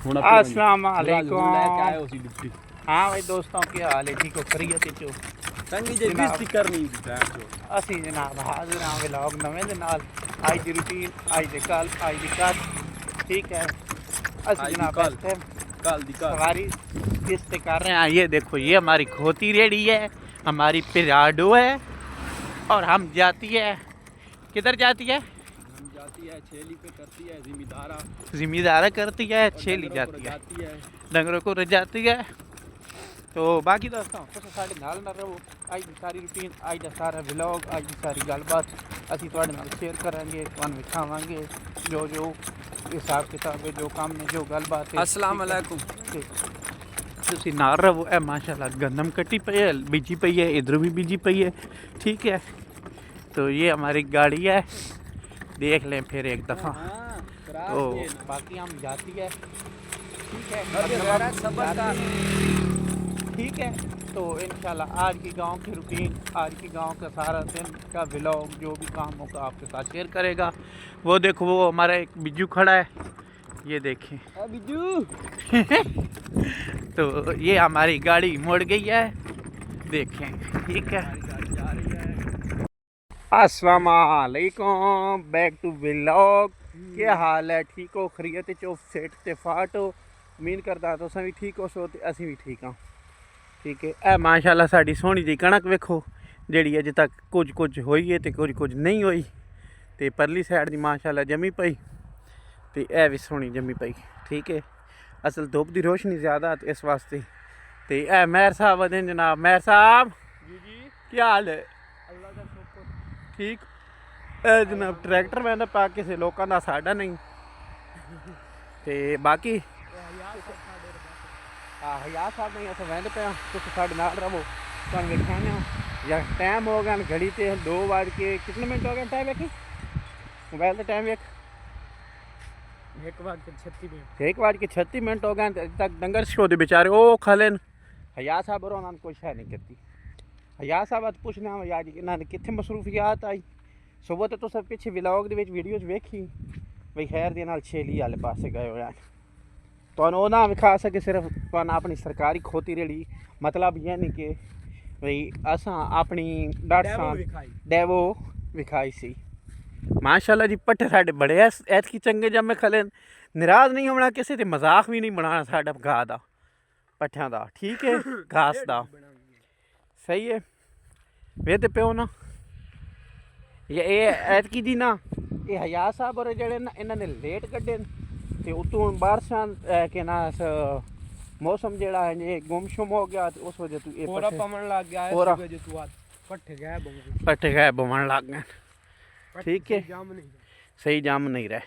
अस्सलाम वालेकुम। हाँ भाई दोस्तों, क्या हाल है? ठीक हो? खैरियत चो? असी जनाब हाजिर हाँ व्लॉग नवें दे नाल। अज दी रूटीन, अज दे कल, अज दी कल। ठीक है, असी जनाब सवारी किस्त कर रहे हैं। ये देखो, ये हमारी खोती रेडी है, हमारी पिराडो है और हम जाती है, किधर जाती है? छेली पे करती है जिम्मेदारा करती है, छेली जाती है, डंगरों को रजाती है। तो बाकी दोस्तों तुम साढ़े नाल न रहो। अज की सारी रूटीन, अज का सारा व्लॉग, अज की सारी गलबात असी तुहाडे नाल शेयर करांगे, तुहानू विखावांगे जो जो हिसाब किताब है, जो काम है, जो गलबात है। अस्सलाम वालेकुम। तुसी नाल रहो। ए माशाल्लाह गंदम कटी पई है, बीजी पई है, इधर भी बीजी पई है। ठीक है, तो ये हमारी गाड़ी है, देख लें फिर एक दफ़ा। तो बाकी हम जाती है। ठीक है, ठीक है। तो इंशाल्लाह आज की गांव की रूटीन, आज की गांव का सारा दिन का व्लॉग, जो भी काम होगा आपके साथ शेयर करेगा। वो देखो, वो हमारा एक बिज्जू खड़ा है, ये देखें बिजू। तो ये हमारी गाड़ी मुड़ गई है, देखें। ठीक है, अस्सलाम वालेकुम, बैक टू व्लॉग। क्या हाल है? ठीक हो? खैरियत चो? फिट ते फाट हो? उम्मीद करदा तुस भी ठीक हो सो, ते असीं भी ठीक हाँ। ठीक है, ए माशाल्लाह साड़ी सोहनी जी कणक वेखो, जिहड़ी अजे तक कुछ होई है ते कुछ नहीं होई। ते परली साइड दी माशाल्लाह जमी पई, ते ए भी सोहनी जमी पई। ठीक है, असल धुप दी रोशनी ज़्यादा ते इस वास्ते। ते ए मेहर साहब अदन जनाब, मेहर साहब जी क्या हाल है? अल्लाह का शुक्र। ठीक। ए जनाब ट्रैक्टर वैंदा पा किसी लोगों का साडा नहीं। ते बाकी हाँ हयात साहब नहीं, अस वैंद पे तुम साढ़े नाल रहो, तुम वेखाने या टाइम हो गया घड़ी ते 2 बज के कितने मिनट हो गए? टाइम वेखी मोबाइल का टाइम वेख, 1:36 हो गए। अभी तक डंगर छोड़े बेचारे ओ खलेन। हयात साहब और उन्होंने कोई शह नहीं करती। हयात साहब अज पूछना यार इन्होंने कितने मसरूफियात आई। सुबह तो तुम पिछे व्लॉग के वीडियो वेखी बई खैर दे नाल छेली आले पासे गए हो यार। तो ना विखा सके, सिर्फ तो अपनी सरकारी खोती रेड़ी, मतलब ये नहीं कि भाई असा अपनी डेवो विखाई सी। माशाल्लाह जी, पट्ठे साढ़े बड़े ऐतकी चंगे जमे खले, निराज नहीं होना किसी ते, मजाक भी नहीं बनाना साढ़ा घाह का, पट्ठियां का। ठीक है, घास का सही है। वे तो प्यो ना ये ऐतकी दी ना, ये हयात साहब और जड़े ना इन्होंने लेट कड्डे ते उतों बारिशां के ना मौसम जड़ा है ये गुमशुम हो गया, तो उस वजह तू पूरा पमन लग गया है। पूरा जो तू आज पट्ठे गए बमन लग गए। ठीक है, सही जाम नहीं रहे।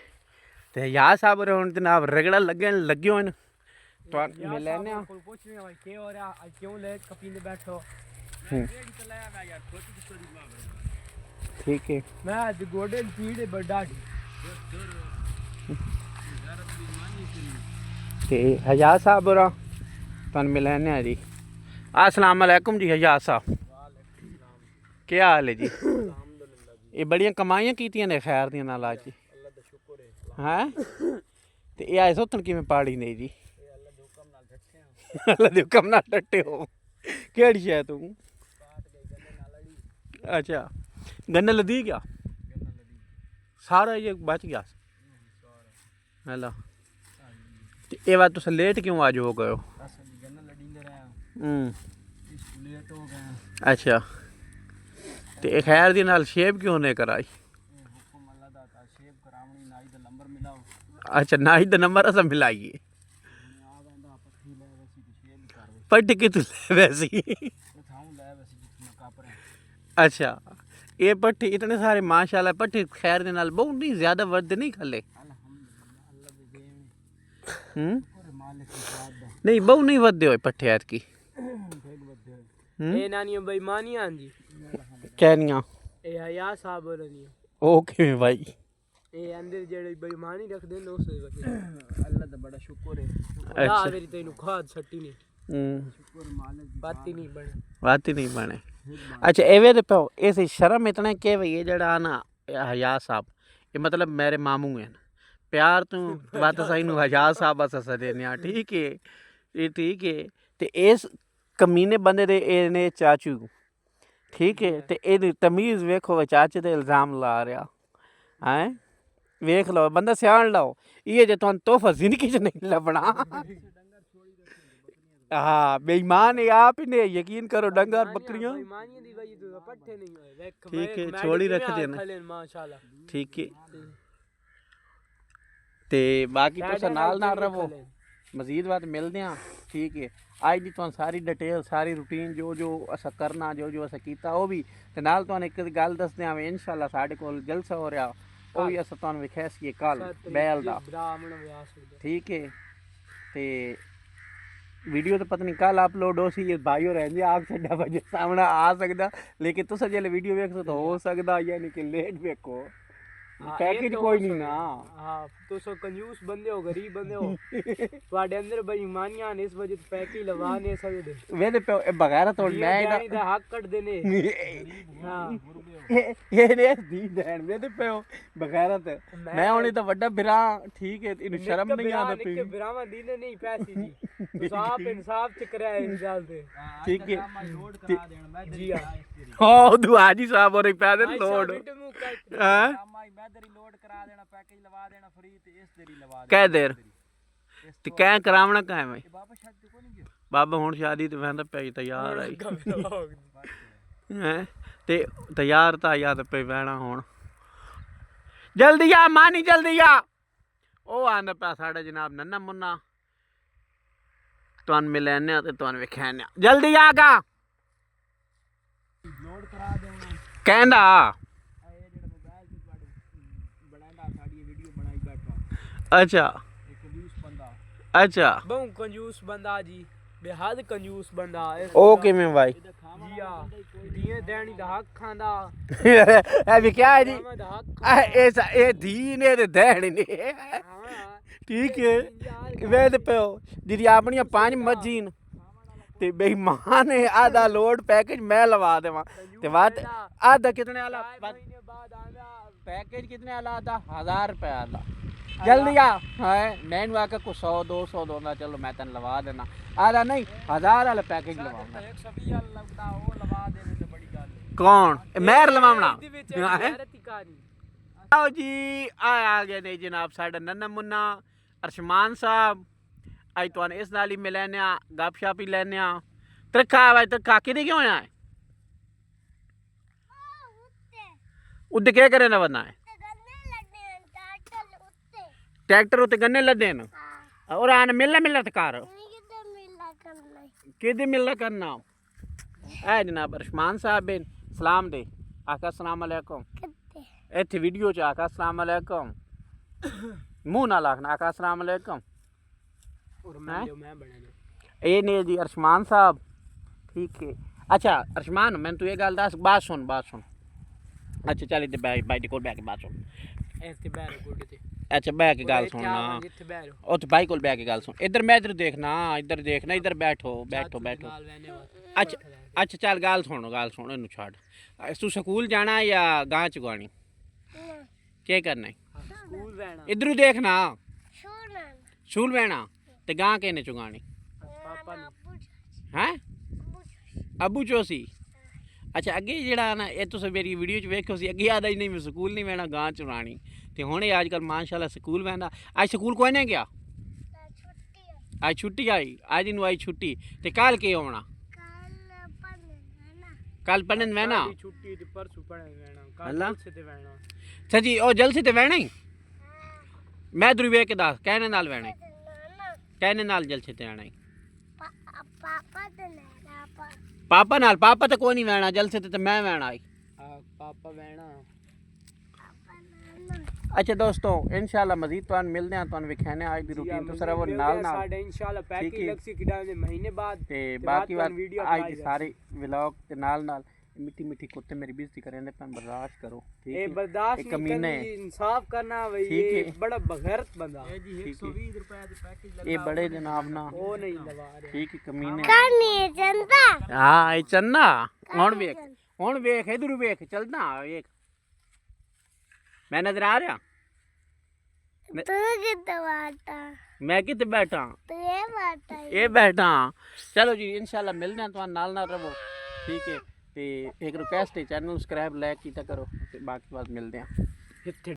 तो हयात साहब और हुण जनाब रगड़ा लगे हो तो मिलने पूछने भाई क्या हो रहा, आज क्यों लेट कपींदे बैठो? ठीक है, मैं आज गोडे पीड़ बड़ा ते हयात साहब और तुम मिलने जी। अस्सलाम वालेकुम जी हयात साहब, क्या हाल है जी? ये बड़ियां कमाइयां कीतियां ने खैर दियां नाल अज हैं, ते ये आए सोतन किवें पाड़ी ने जी? अल्लाह दे हुक्म नाल डटे हो। केड़ी शै तू? अच्छा, गन्ना लदी गया सारा, ये बच गया। हेलो, ये बात तुस लेट क्यों आज हो गए हो? अच्छा, तो खैर दी नाल शेप क्यों नहीं कराई? अच्छा, नाई दा नंबर अस मिलाइए। पट के तू ले वैसी। अच्छा, ये पट्ठे इतने सारे माशाल्लाह पट्ठे खैर दे नाल बहुत नहीं ज्यादा वर्द नहीं खले। नहीं बहु नहीं वधे होए पट्ठे यार की। ए नानी बेईमानियां जी कहनियां ए हयात साहब रनिया ओ किवें भाई? ए अंदर जेड़े बेईमानी रख दे उस अल्लाह दा बड़ा शुक्र है। अच्छा, मेरी तैनू खाद सट्टी नहीं, शुक्र मालिक, बात ही नहीं बने। अच्छा, एवे ते पाओ इस शर्म इतना के भाई ये जड़ा ना हयात साहब, ये मतलब मेरे मामू हैं, ਪਿਆਰ ਤੂੰ ਬਾਤ ਸਹੀ ਨੂੰ ਹਜਾਜ਼ ਸਾਹਿਬ ਅਸ ਦੇਨੇ ਆ ਠੀਕ ਹੈ ਇਹ ਠੀਕ ਹੈ ਤੇ ਇਸ ਕਮੀਨੇ ਬੰਦੇ ਦੇ ਇਹਨੇ ਚਾਚੂ ਠੀਕ ਹੈ ਤੇ ਇਹਦੀ ਤਮੀਜ਼ ਵੇਖੋ ਚਾਚੇ ਤੇ ਇਲਜ਼ਾਮ ਲਾ ਰਿਹਾ ਹੈ ਵੇਖ ਲਓ ਬੰਦਾ ਸਿਆਣ ਲਓ ਇਹ ਜੇ ਤੁਹਾਨੂੰ ਤੋਹਫਾ ਜ਼ਿੰਦਗੀ 'ਚ ਨਹੀਂ ਲੱਭਣਾ हाँ बेईमान है आप ही ने यकीन करो डंगर बकरियां ठीक है छोड़ी रख देना माशाल्लाह ठीक है ते बाकी तुस नाल नाल रहो मजीद बात मिलदे हां ठीक है आज दी तुहानू सारी डिटेल सारी रूटीन जो जो असा करना जो जो असा कीता वो भी ते नाल तुहानू एक गल दसदे आं इंशाल्लाह साडे कोल जलसा हो रहा वो भी असा तुहानू विखासीए कल बैल दा ठीक है ते वीडियो तो पता नहीं कल अपलोड हो सी भाई और आप छड्डा बजे सामने आ सकदा लेकिन तुस जेल्लै वीडियो वेखो तो हो सकदा यानी कि लेट वेखो पैकेज कोई नहीं ना हां तुस कंजूस बंदे हो गरीब बंदे हो ਤੁਹਾਡੇ ਅੰਦਰ ਬੇਈਮਾਨੀਆਂ ਨੇ ਇਸ ਵਜ੍ਹਾ ਤੇ ਪੈकेज ਲਵਾ ਨਹੀਂ ਸਕਦੇ ਵੇਦੇ ਬਗੈਰ ਤੋਂ ਮੈਂ ਇਹਦਾ ਹੱਕ ਕੱਢਦੇ ਨੇ ਹਾਂ ਇਹ ਨੇ ਦੀ ਦੇਣ ਵੇਦੇ ਪਿਓ ਬਗੈਰ ਤੇ ਮੈਂ ਹੁਣੇ ਤਾਂ ਵੱਡਾ ਬਿਰਾ ਠੀਕ ਹੈ ਇਹਨੂੰ ਸ਼ਰਮ ਨਹੀਂ ਆਉਂਦਾ ਕਿ ਬਿਰਾਵਾਂ ਦੀਨੇ ਨਹੀਂ ਪੈਸੇ ਜੀ ਤੁਸੀਂ ਆਪ ਇਨਸਾਫ ਚ ਕਰਿਆ ਇਸ ਗੱਲ ਤੇ ਠੀਕ ਹੈ ਲੋਡ ਕਰਾ ਦੇਣ ਮੈਂ ਜੀ ਹਾਂ ਦੁਆਜੀ ਸਾਹਿਬ ਹੋਰ ਪੈਦੇ ਲੋਡ ਹਾਂ ਮੈਂ ਤੇਰੀ ਲੋਡ ਕਰਾ ਦੇਣਾ ਪੈकेज ਲਵਾ ਦੇਣਾ ਫ੍ਰੀ ਤੇ ਇਸ ਤੇਰੀ ਲਵਾ ਦੇ ਕਹਿ ਦੇਰ ਤੇ ਕਹਿ ਕਰਾਵਣਾ ਕਾਇ ਮੈਂ ਬਾਬਾ ਸ਼ਾਦੀ ਕੋ ਨਹੀਂ ਗਿਆ ਬਾਬਾ ਹੁਣ ਸ਼ਾਦੀ ਤੇ ਵੰਦਾ ਪਈ ਤਿਆਰ ਆਈ ਹੈ ਤੇ ਤਿਆਰ ਤਾਂ ਯਾਦ ਪਈ ਬਹਿਣਾ ਹੁਣ ਜਲਦੀ ਆ ਮਾਨੀ ਜਲਦੀ ਆ ਉਹ ਆਂਦਾ ਪਿਆ ਸਾਡਾ ਜਨਾਬ ਨੰਨਾ ਮੁੰਨਾ ਤੁਹਾਨੂੰ ਮਿਲਣੇ ਤੇ ਤੁਹਾਨੂੰ ਵਿਖਾਣੇ ਜਲਦੀ ਆ ਗਾ ਲੋਡ ਕਰਾ ਦੇਣਾ ਕਹਿੰਦਾ ਇਹ ਜਿਹੜਾ ਮੋਬਾਈਲ ਤੇ ਤੁਹਾਡੇ ਬਣਾਉਂਦਾ ਸਾਡੀ ਵੀਡੀਓ ਬਣਾਈ ਬੈਠਾ ਅੱਛਾ ਇੱਕ ਕੰਜੂਸ ਬੰਦਾ ਅੱਛਾ ਬਹੁਤ ਕੰਜੂਸ ਬੰਦਾ ਜੀ ਬੇਹੱਦ ਕੰਜੂਸ ਬੰਦਾ ਉਹ ਕਿਵੇਂ ਭਾਈ ਜੀ ਆ ਦੀਆਂ ਦੇਣੀ ਦਾ ਹੱਕ ਖਾਂਦਾ ਇਹ ਵੀ ਕਿਹਾ ਜੀ ਦਾ ਹੱਕ ਇਹ ਧੀ ਨੇ ਤੇ ਦੇਣ ਨੇ ਠੀਕ ਹੈ ਵੇਦ ਪਿਓ ਜਿਹਦੀ ਆਪਣੀਆਂ 5 ਮੱਝੀਆਂ ਤੇ ਬੇਈਮਾਨ ਹੈ ਆधा ਲੋਡ ਪੈकेज मैं लवा देवा ते बात आधा कितने वाला पैकेज कितने वाला आधा 1000 रुपए वाला जल्दी आ है मैंने आके को 100 200 दोना चलो मैं तन लवा देना आधा नहीं 1000 वाला पैकेज लवाऊंगा 120 वाला लगता वो लवा देने ते बड़ी गल कौन मेहर लवावना आओ जी आ गए ने जनाब साडा नन्ना मुन्ना अरशमान साहब आज तो इस नाल ही मिलने गप शप ही लेने त्रिखा भाई त्रिखा कि क्यों आया है उद्दे क्या करे ना बनना है ट्रैक्टर उत्ते गन्ने लदे न और आने मिलना मिलना कार किदे मिलना करना है जनाब अरशमान साहब बिन सलाम दे आका अस्सलाम वालेकुम इत्थे वीडियो च आका अस्सलाम वालेकुम मुंह ना लाखना आका अस्सलाम वालेकुम और मैं बना ये ने जी अरशमान साहब ठीक है अच्छा अरशमान मैं तू ये गल दस बात सुन अच्छा चल इधर बाई कोल बैठ के बात सुन ऐसे बैठ गुड ते अच्छा बैठ के गल सुन ना ओ तो भाई कोल बैठ के गल सुन इधर मैं इधर देखना इधर बैठो अच्छा अच्छा चल गल सुन इनू छड़ तू स्कूल जाना या गांव च गानी क्या करना है स्कूल रहना इधर देखना स्कूल रहना ते गां कहने चुगानी पापा हैं अबू चोसी अच्छा अगे जेड़ा ना ये तुस मेरी वीडियो च वेखो सी अगे आदा ही नहीं मैं स्कूल नहीं वैना गां चुरानी ते हुणे अजकल माशाल्लाह स्कूल वैंदा आज स्कूल कोई नहीं गया आज छुट्टी आई आज इनू आई छुट्टी ते कल के होना कल पढ़न वैना छुट्टी ते परसों पढ़न वैना कल से ते वैना सजी ओ जलसे ते वैना ही मैं इधर वेख के दस कहने नाल वैना कहने नाल जलसे ते आना पापा नाल पापा तो कोई नहीं वैना जलसे ते मैं वैना आई पापा वैना अच्छा दोस्तों इंशाल्लाह मजीद तुहानू मिलदे हां तुहानू विखाने आज दी रूटीन तो सरव नाल नाल साडे इंशाल्लाह पैकेज लक्सी किडा दे महीने बाद ते बाकी बात आज दी सारे व्लॉग ते नाल नाल मिट्टी मिट्टी कुत्ते मेरी बेइज्जती करेंदे पर बर्दाश्त करो ठीक है ए बर्दाश्त करना इंसाफ करना भाई ये बड़ा बगैरत बंदा है जी 120 रुपए दे पैकेज लगा ये बड़े जनाब ना वो नहीं लगा रहे ठीक है कमीने करनी है चंदा हां ये चन्ना हुन वेख इधर वेख चलदा वेख मैं नजर आ रहा ਤੂੰ ਕਿੱਥੇ ਬਾਟਾ मैं कितने बैठा ਤੂੰ ਇਹ ਬਾਟਾ ये बैठा चलो जी इंशाल्लाह मिलने हैं तुम नाल ना रहो ठीक है ते एक रिक्वेस्ट है चैनल सब्सक्राइब लाइक कीता करो ते बाकी बात मिलते हैं। ਇੱਥੇ